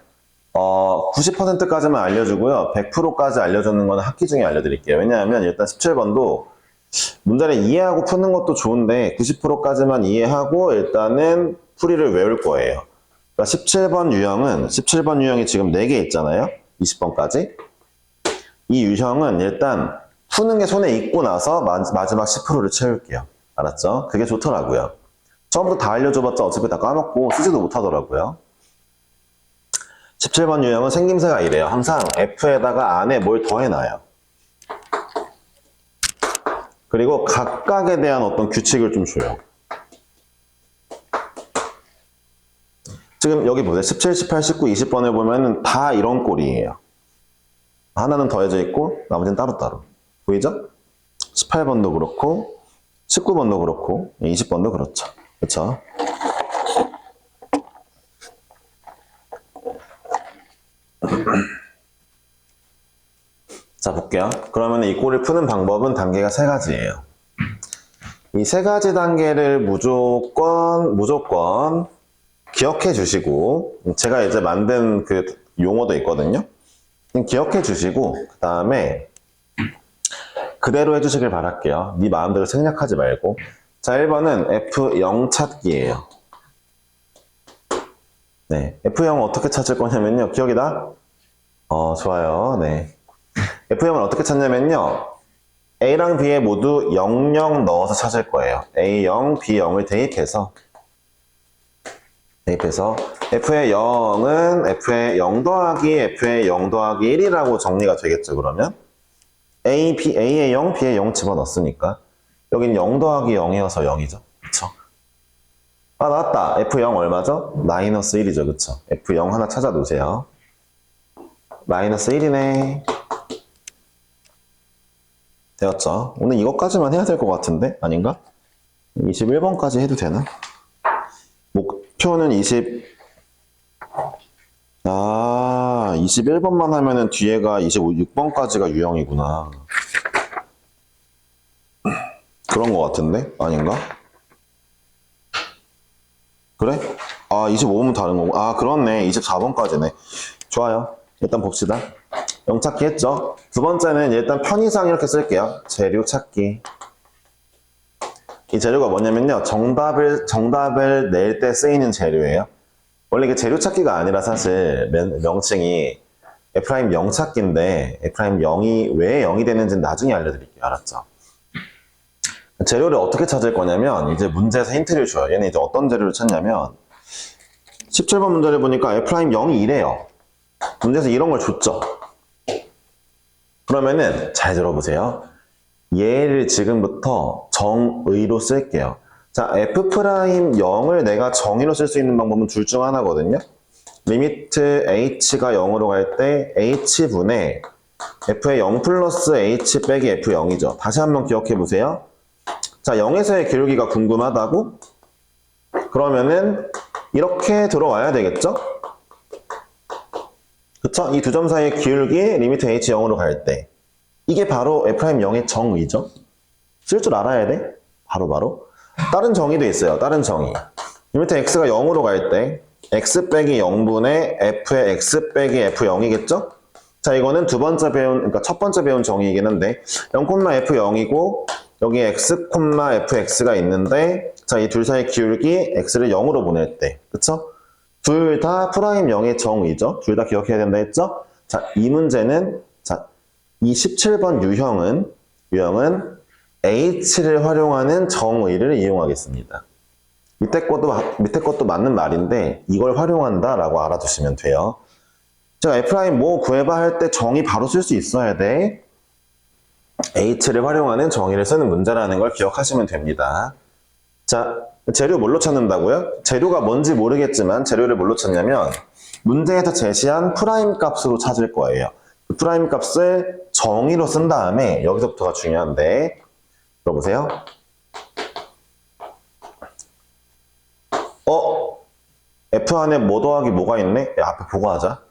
90%까지만 알려주고요. 100%까지 알려주는 거는 학기 중에 알려드릴게요. 왜냐하면 일단 17번도 문제를 이해하고 푸는 것도 좋은데 90%까지만 이해하고 일단은 풀이를 외울 거예요. 그러니까 17번 유형이 지금 4개 있잖아요. 20번까지. 이 유형은 일단 푸는 게 손에 익고 나서 마지막 10%를 채울게요. 알았죠? 그게 좋더라고요. 처음부터 다 알려줘봤자 어차피 다 까먹고 쓰지도 못하더라고요. 17번 유형은 생김새가 이래요. 항상 F에다가 안에 뭘 더해놔요. 그리고 각각에 대한 어떤 규칙을 좀 줘요. 지금 여기 보세요. 17, 18, 19, 20번을 보면은 다 이런 꼴이에요. 하나는 더해져 있고 나머지는 따로따로. 보이죠? 18번도 그렇고 19번도 그렇고 20번도 그렇죠. 그렇죠? 자, 볼게요. 그러면 이 꼴을 푸는 방법은 단계가 3가지예요. 이 3가지 단계를 무조건 기억해 주시고, 제가 이제 만든 그 용어도 있거든요. 기억해 주시고, 그 다음에 그대로 해주시길 바랄게요. 네 마음대로 생략하지 말고. 자, 1번은 F0 찾기예요. 네, F0을 어떻게 찾을 거냐면요. 기억이 나? 좋아요. 네. F0을 어떻게 찾냐면요. A랑 B에 모두 00 넣어서 찾을 거예요. A0, B0을 대입해서 F의 0은 F의 0 더하기 F의 0 더하기 1이라고 정리가 되겠죠, 그러면? A의 0, B의 0 집어넣었으니까. 여긴 0 더하기 0이어서 0이죠. 그쵸? 아, 나왔다. F0 얼마죠? 마이너스 1이죠. 그쵸? F0 하나 찾아두세요. 마이너스 1이네. 되었죠? 오늘 이것까지만 해야 될 것 같은데? 아닌가? 21번까지 해도 되나? 목표는 21번만 하면은 뒤에가 26번까지가 유형이구나. 그런 것 같은데? 아닌가? 그래? 25번은 다른 거고. 그렇네. 24번까지네. 좋아요. 일단 봅시다. 0 찾기 했죠? 두 번째는 일단 편의상 이렇게 쓸게요. 재료 찾기. 이 재료가 뭐냐면요. 정답을 낼 때 쓰이는 재료예요. 원래 이게 재료 찾기가 아니라 사실 명칭이 F'0 찾기인데 F'0이 왜 0이 되는지는 나중에 알려드릴게요. 알았죠? 재료를 어떻게 찾을 거냐면 이제 문제에서 힌트를 줘요. 얘는 이제 어떤 재료를 찾냐면 17번 문제를 보니까 F'0이 이래요. 문제에서 이런 걸 줬죠. 그러면은 잘 들어보세요. 얘를 지금부터 정의로 쓸게요. 자, F'0을 내가 정의로 쓸 수 있는 방법은 둘 중 하나거든요. 리미트 h가 0으로 갈 때 h분의 f의 0 플러스 h 빼기 f0이죠. 다시 한번 기억해 보세요. 자, 0에서의 기울기가 궁금하다고? 그러면은 이렇게 들어와야 되겠죠? 그쵸? 이 두 점 사이의 기울기 리미트 h 0으로 갈 때 이게 바로 F'0의 정의죠? 쓸 줄 알아야 돼? 바로. 다른 정의도 있어요. 다른 정의. 리미트 x가 0으로 갈 때 x 빼기 0분의 f의 x 빼기 f0이겠죠? 자, 이거는 그러니까 첫 번째 배운 정의이긴 한데 0,f0이고 여기 x, fx가 있는데 자, 이 둘 사이의 기울기 x를 0으로 보낼 때 그쵸? 둘 다 프라임 0의 정의죠? 둘 다 기억해야 된다 했죠? 자, 이 문제는 이 17번 유형은 h를 활용하는 정의를 이용하겠습니다. 밑에 것도 맞는 말인데 이걸 활용한다 라고 알아두시면 돼요. 제가 F' 뭐 구해봐 할 때 정의 바로 쓸 수 있어야 돼. h를 활용하는 정의를 쓰는 문제라는 걸 기억하시면 됩니다. 자, 재료 뭘로 찾는다고요? 재료가 뭔지 모르겠지만 재료를 뭘로 찾냐면 문제에서 제시한 프라임 값으로 찾을 거예요. 그 프라임 값을 정의로 쓴 다음에 여기서부터가 중요한데 들어보세요. F 안에 뭐 더하기 뭐가 있네? 야, 앞에 보고 하자.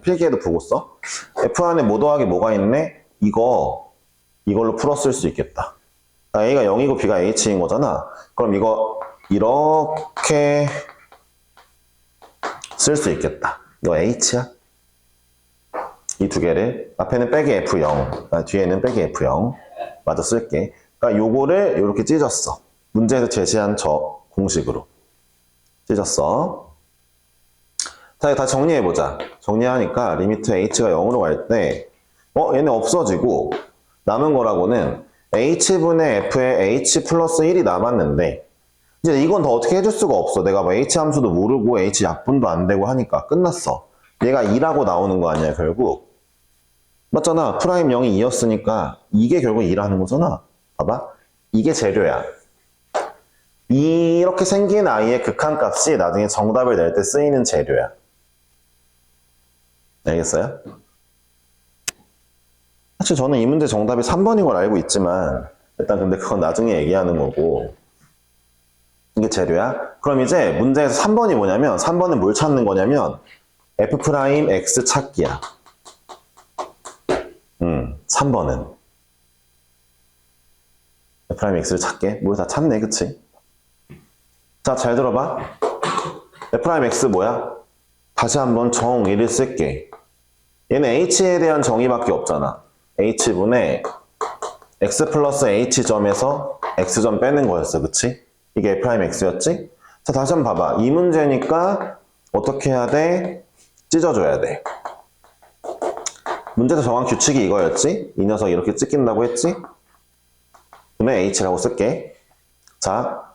필기에도 보고 써. F 안에 뭐 더하기 뭐가 있네? 이걸로 풀었을 수 있겠다. A가 0이고 B가 H인 거잖아. 그럼 이거 이렇게 쓸 수 있겠다. 이거 H야? 이 두 개를 앞에는 빼기 F0, 뒤에는 빼기 F0 마저 쓸게. 그러니까 요거를 이렇게 찢었어. 문제에서 제시한 저 공식으로 찢었어. 자, 다 정리해보자. 정리하니까 리미트 h가 0으로 갈 때 얘네 없어지고 남은 거라고는 h분의 f의 h 플러스 1이 남았는데 이제 이건 더 어떻게 해줄 수가 없어. 내가 뭐 h 함수도 모르고 h 약분도 안 되고 하니까 끝났어. 얘가 2라고 나오는 거 아니야, 결국. 맞잖아. 프라임 0이 2였으니까 이게 결국 2라는 거잖아. 봐봐. 이게 재료야. 이렇게 생긴 아이의 극한값이 나중에 정답을 낼 때 쓰이는 재료야. 알겠어요? 사실 저는 이 문제 정답이 3번인 걸 알고 있지만 일단 근데 그건 나중에 얘기하는 거고 이게 재료야? 그럼 이제 문제에서 3번이 뭐냐면 3번은 뭘 찾는 거냐면 F'X 찾기야. 3번은 F'X를 찾게? 뭘 다 찾네, 그치? 자, 잘 들어봐. F'X 뭐야? 다시 한번 정의를 쓸게. 얘는 H에 대한 정의밖에 없잖아. H분의 X 플러스 H점에서 X점 빼는 거였어, 그치? 이게 F'X였지? 자, 다시 한번 봐봐. 이 문제니까 어떻게 해야 돼? 찢어줘야 돼. 문제에서 정한 규칙이 이거였지? 이 녀석 이렇게 찢긴다고 했지? 분의 H라고 쓸게. 자,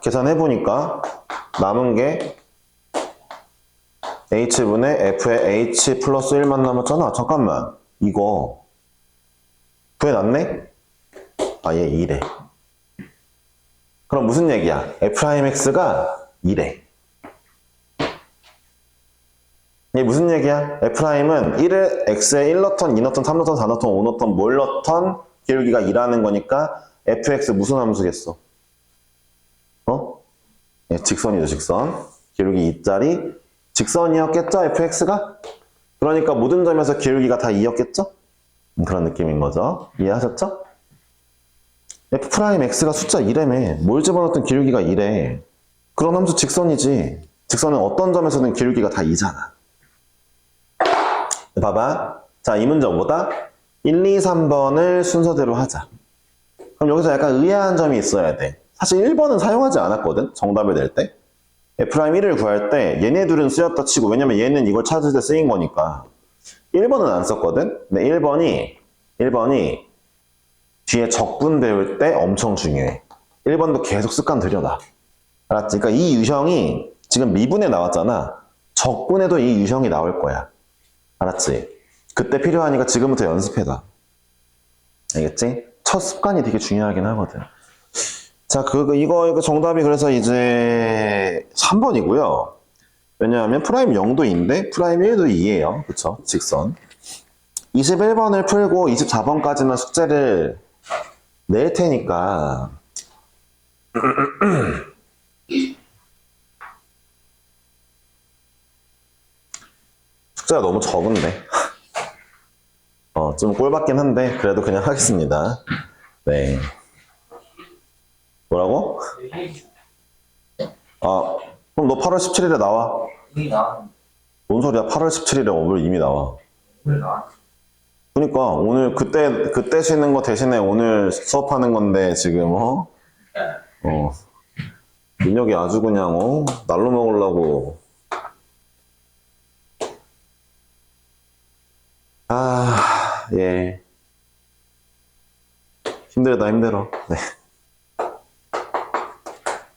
계산해보니까 남은 게 H분의 F에 H 플러스 1만 남았잖아. 잠깐만. 이거 구해놨네? 아, 얘 2래. 그럼 무슨 얘기야? F'X가 2래. 이게 무슨 얘기야? F'은 1을 X에 1넣던, 2넣던, 3넣던, 4넣던, 5넣던, 뭘 넣던 기울기가 2라는 거니까 FX 무슨 함수겠어? 네, 직선이죠, 직선. 기울기 2짜리 직선이었겠죠, Fx가? 그러니까 모든 점에서 기울기가 다 2였겠죠? 그런 느낌인 거죠. 이해하셨죠? F'X가 숫자 2래매. 뭘 집어넣든 기울기가 2래. 그런 함수 직선이지. 직선은 어떤 점에서든 기울기가 다 2잖아. 봐봐. 자, 이 문제 뭐다? 1, 2, 3번을 순서대로 하자. 그럼 여기서 약간 의아한 점이 있어야 돼. 사실 1번은 사용하지 않았거든? 정답을 낼 때. F'1을 구할 때 얘네 둘은 쓰였다 치고, 왜냐면 얘는 이걸 찾을 때 쓰인 거니까. 1번은 안 썼거든? 근데 1번이 뒤에 적분 배울 때 엄청 중요해. 1번도 계속 습관 들여놔. 알았지? 그러니까 이 유형이 지금 미분에 나왔잖아. 적분에도 이 유형이 나올 거야. 알았지? 그때 필요하니까 지금부터 연습해놔. 알겠지? 첫 습관이 되게 중요하긴 하거든. 자, 이거 정답이 그래서 이제 3번이고요. 왜냐하면 프라임 0도 2인데 프라임 1도 2예요. 그쵸? 직선. 21번을 풀고 24번까지만 숙제를 낼 테니까 숙제가 너무 적은데 좀 꼴받긴 한데 그래도 그냥 하겠습니다. 네. 뭐라고? 그럼 너 8월 17일에 나와. 이미 나왔는데. 뭔 소리야? 8월 17일에 오늘 이미 나와. 오늘 나왔어. 그러니까 오늘 그때 쉬는 거 대신에 오늘 수업하는 건데 지금 민혁이 아주 그냥 날로 먹으려고. 예. 힘들다, 힘들어. 네.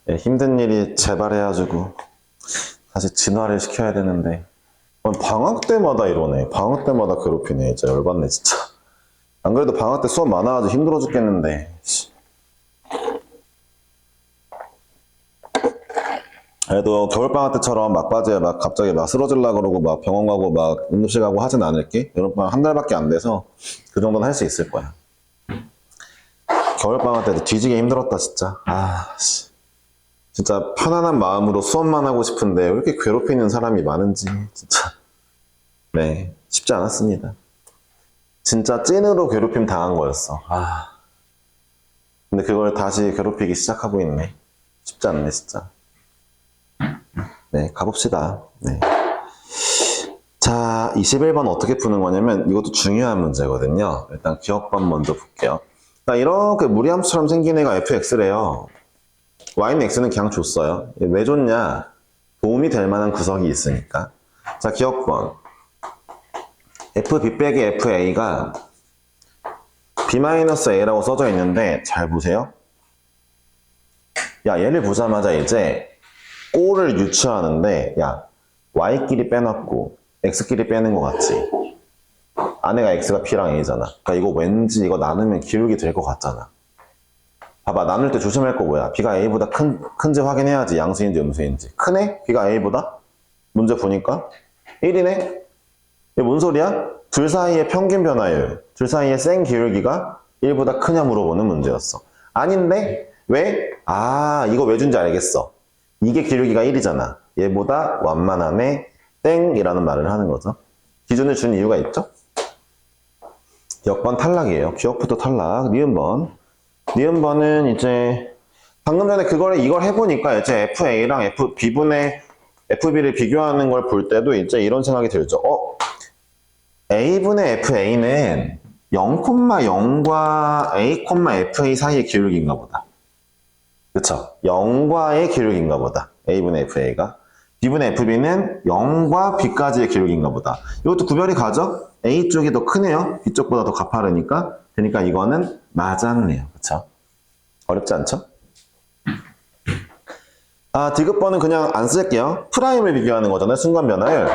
예, 힘든 일이 재발해가지고 다시 진화를 시켜야 되는데 방학 때마다 이러네. 방학 때마다 괴롭히네. 진짜 열받네, 진짜. 안 그래도 방학 때 수업 많아가지고 힘들어 죽겠는데. 그래도 겨울방학 때처럼 막바지에 막 갑자기 막 쓰러질라 그러고 막 병원 가고 막 응급실 가고 하진 않을게. 여름방학 한 달밖에 안 돼서 그 정도는 할 수 있을 거야. 겨울방학 때도 뒤지게 힘들었다, 진짜. 진짜 편안한 마음으로 수업만 하고 싶은데 왜 이렇게 괴롭히는 사람이 많은지 진짜 네, 쉽지 않았습니다. 진짜 찐으로 괴롭힘 당한 거였어. 근데 그걸 다시 괴롭히기 시작하고 있네. 쉽지 않네, 진짜. 네, 가봅시다. 네. 자, 21번 어떻게 푸는 거냐면 이것도 중요한 문제거든요. 일단 기억번 먼저 볼게요. 이렇게 무리함수처럼 생긴 애가 fx래요. y는 x는 그냥 줬어요. 왜 줬냐? 도움이 될 만한 구석이 있으니까. 자, 기억번. fb 빼기 fa가 b-a라고 써져 있는데 잘 보세요. 야, 얘를 보자마자 이제 꼴을 유추하는데, 야, y끼리 빼놨고 x끼리 빼는 것 같지. 안에가 x가 b랑 a잖아. 그러니까 이거 왠지 이거 나누면 기울기 될 것 같잖아. 봐봐, 나눌 때 조심할 거 뭐야? b가 a보다 큰지 확인해야지. 양수인지 음수인지. 크네? b가 a보다? 문제 보니까 1이네? 이게 뭔 소리야? 둘 사이의 평균 변화율, 둘 사이의 생 기울기가 1보다 크냐 물어보는 문제였어. 아닌데? 왜? 아, 이거 왜 준지 알겠어. 이게 기울기가 1이잖아. 얘보다 완만하네, 땡이라는 말을 하는 거죠. 기준을 준 이유가 있죠? 역번 탈락이에요. 기억부터 탈락. 니은번. 니은번은 이제 방금 전에 이걸 해보니까 이제 FA랑 B분의 FB를 비교하는 걸 볼 때도 이제 이런 생각이 들죠. A분의 FA는 0,0과 A,FA 사이의 기울기인가 보다. 그쵸? 0과의 기울기인가 보다. A분의 FA가. B분의 FB는 0과 B까지의 기울기인가 보다. 이것도 구별이 가죠? A 쪽이 더 크네요. B 쪽보다 더 가파르니까. 그러니까 이거는 맞았네요. 그쵸? 어렵지 않죠? 디귿번은 그냥 안 쓸게요. 프라임을 비교하는 거잖아요. 순간 변화율.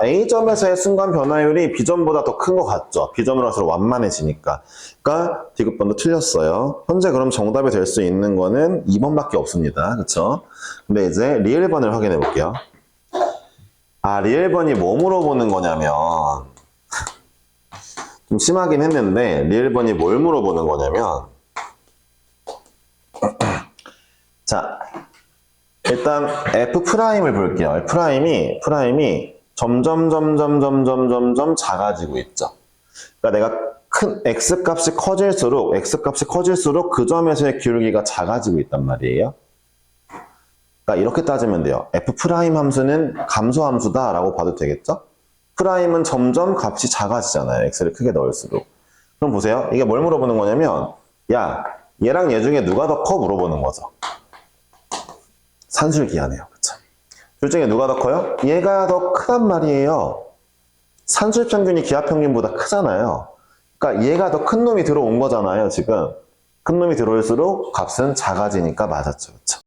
A점에서의 순간 변화율이 B점보다 더 큰 것 같죠? B점으로 할수록 완만해지니까. 그러니까 디귿번도 틀렸어요. 현재 그럼 정답이 될 수 있는 거는 2번밖에 없습니다. 그쵸? 근데 이제 리을번을 확인해 볼게요. 리을번이 뭐 물어보는 거냐면 좀 심하긴 했는데 리을번이 뭘 물어보는 거냐면 자, 일단 F'을 볼게요. 프라임이 점점 작아지고 있죠. 그러니까 내가 큰 X값이 커질수록 그 점에서의 기울기가 작아지고 있단 말이에요. 그러니까 이렇게 따지면 돼요. F' 함수는 감소 함수다 라고 봐도 되겠죠? 프라임은 점점 값이 작아지잖아요. X를 크게 넣을수록. 그럼 보세요. 이게 뭘 물어보는 거냐면 야, 얘랑 얘 중에 누가 더 커? 물어보는 거죠. 산술기하네요. 그쵸? 둘 중에 누가 더 커요? 얘가 더 크단 말이에요. 산술평균이 기하평균보다 크잖아요. 그러니까 얘가 더 큰 놈이 들어온 거잖아요. 지금 큰 놈이 들어올수록 값은 작아지니까 맞았죠. 그쵸?